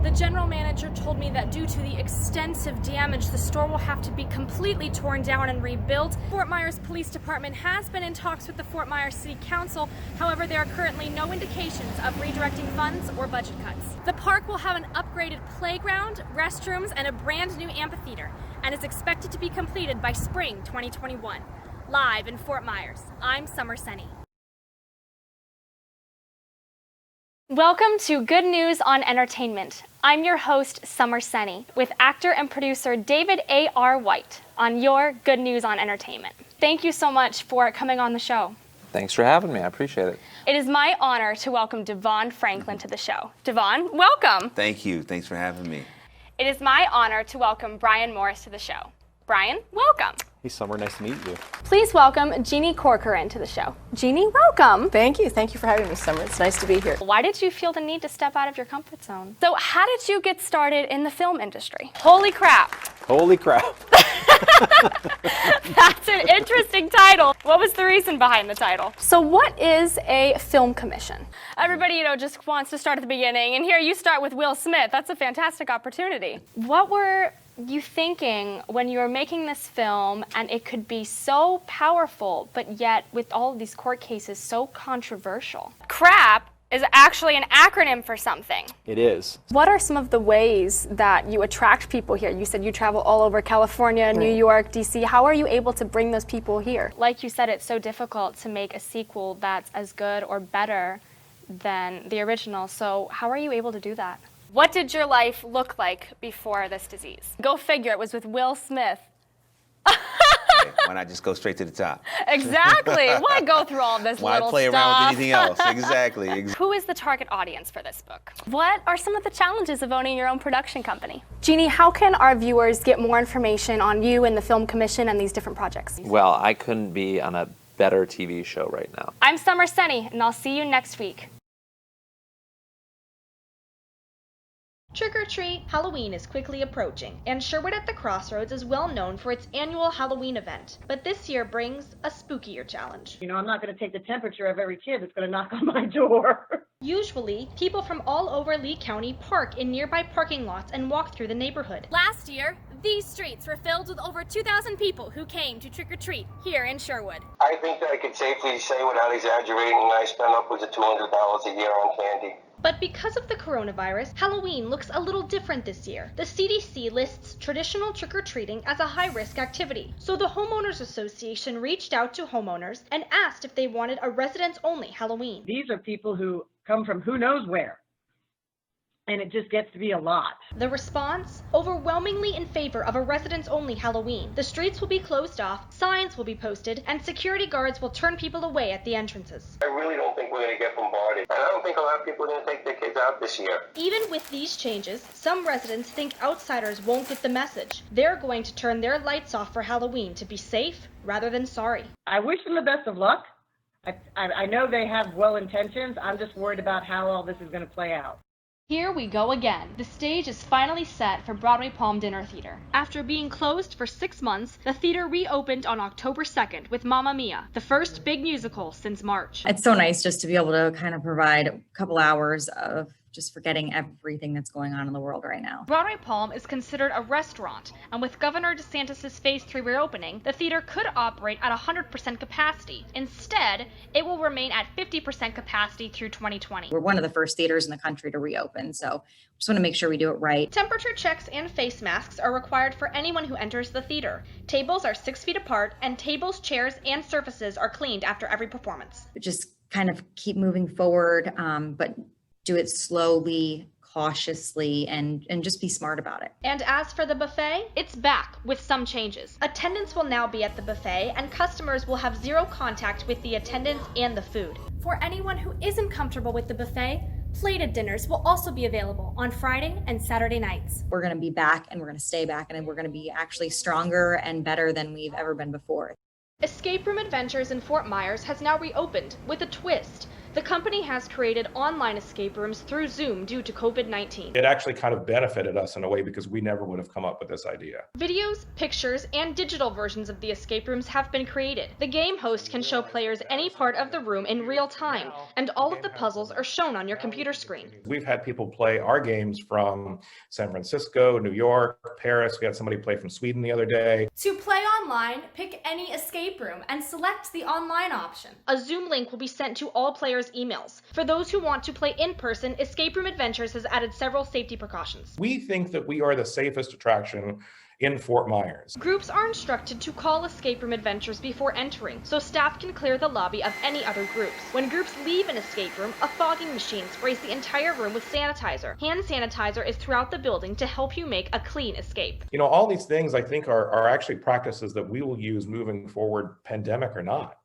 The general manager told me that due to the extensive damage, the store will have to be completely torn down and rebuilt. Fort Myers Police Department has been in talks with the Fort Myers City Council. However, there are currently no indications of redirecting funds or budget cuts. The park will have an upgraded playground, restrooms, and a brand new amphitheater, and is expected to be completed by spring 2021. Live in Fort Myers, I'm Sommer Senne. Welcome to Good News on Entertainment. I'm your host, Sommer Senne, with actor and producer David A.R. White on your Good News on Entertainment. Thank you so much for coming on the show. Thanks for having me. I appreciate it. It is my honor to welcome Devon Franklin to the show. Devon, welcome. Thank you. Thanks for having me. It is my honor to welcome Brian Morris to the show. Brian, welcome. Hey, Summer. Nice to meet you. Please welcome Jeannie Corcoran to the show. Jeannie, welcome. Thank you. Thank you for having me, Summer. It's nice to be here. Why did you feel the need to step out of your comfort zone? So how did you get started in the film industry? Holy crap. Holy crap. That's an interesting title. What was the reason behind the title? So what is a film commission? Everybody, just wants to start at the beginning, and here you start with Will Smith. That's a fantastic opportunity. What were you thinking when you were making this film, and it could be so powerful, but yet with all of these court cases so controversial? CRAP is actually an acronym for something. It is. What are some of the ways that you attract people here? You said you travel all over California, New York, DC. How are you able to bring those people here? Like you said, it's so difficult to make a sequel that's as good or better than the original. So how are you able to do that? What did your life look like before this disease? Go figure, it was with Will Smith. Why not just go straight to the top? Exactly. Why go through all this Why little play stuff? around with anything else? Exactly. Who is the target audience for this book? What are some of the challenges of owning your own production company? Jeannie, how can our viewers get more information on you and the Film Commission and these different projects? Well, I couldn't be on a better TV show right now. I'm Sommer Senne, and I'll see you next week. Trick or Treat Halloween is quickly approaching, and Sherwood at the Crossroads is well known for its annual Halloween event. But this year brings a spookier challenge. I'm not going to take the temperature of every kid that's going to knock on my door. Usually, people from all over Lee County park in nearby parking lots and walk through the neighborhood. Last year, these streets were filled with over 2,000 people who came to trick or treat here in Sherwood. I think that I could safely say without exaggerating I spent upwards of $200 a year on candy. But because of the coronavirus, Halloween looks a little different this year. The CDC lists traditional trick-or-treating as a high-risk activity. So the Homeowners Association reached out to homeowners and asked if they wanted a residents-only Halloween. These are people who come from who knows where. And it just gets to be a lot. The response? Overwhelmingly in favor of a residents-only Halloween. The streets will be closed off, signs will be posted, and security guards will turn people away at the entrances. I really don't think we're going to get bombarded. And I don't think a lot of people are going to take their kids out this year. Even with these changes, some residents think outsiders won't get the message. They're going to turn their lights off for Halloween to be safe rather than sorry. I wish them the best of luck. I know they have well intentions. I'm just worried about how all this is going to play out. Here we go again. The stage is finally set for Broadway Palm Dinner Theater. After being closed for 6 months, the theater reopened on October 2nd with Mamma Mia, the first big musical since March. It's so nice just to be able to kind of provide a couple hours of just forgetting everything that's going on in the world right now. Broadway Palm is considered a restaurant, and with Governor DeSantis' Phase 3 reopening, the theater could operate at 100% capacity. Instead, it will remain at 50% capacity through 2020. We're one of the first theaters in the country to reopen, so just want to make sure we do it right. Temperature checks and face masks are required for anyone who enters the theater. Tables are 6 feet apart, and tables, chairs, and surfaces are cleaned after every performance. Just kind of keep moving forward, but do it slowly, cautiously, and just be smart about it. And as for the buffet, It's back with some changes. attendance will now be at the buffet, and customers will have zero contact with the attendants and the food. For anyone who isn't comfortable with the buffet, plated dinners will also be available on Friday and Saturday nights. We're going to be back, and we're going to stay back, and we're going to be actually stronger and better than we've ever been before. Escape Room Adventures in Fort Myers has now reopened with a twist. The company has created online escape rooms through Zoom due to COVID-19. It actually kind of benefited us in a way because we never would have come up with this idea. Videos, pictures, and digital versions of the escape rooms have been created. The game host can show players any part of the room in real time, and all of the puzzles are shown on your computer screen. We've had people play our games from San Francisco, New York, Paris. We had somebody play from Sweden the other day. To play online, pick any escape room and select the online option. A Zoom link will be sent to all players' emails. For those who want to play in person, Escape Room Adventures has added several safety precautions. We think that we are the safest attraction in Fort Myers. Groups are instructed to call Escape Room Adventures before entering, so staff can clear the lobby of any other groups. When groups leave an escape room, a fogging machine sprays the entire room with sanitizer. Hand sanitizer is throughout the building to help you make a clean escape. You know, all these things I think are actually practices that we will use moving forward, pandemic or not.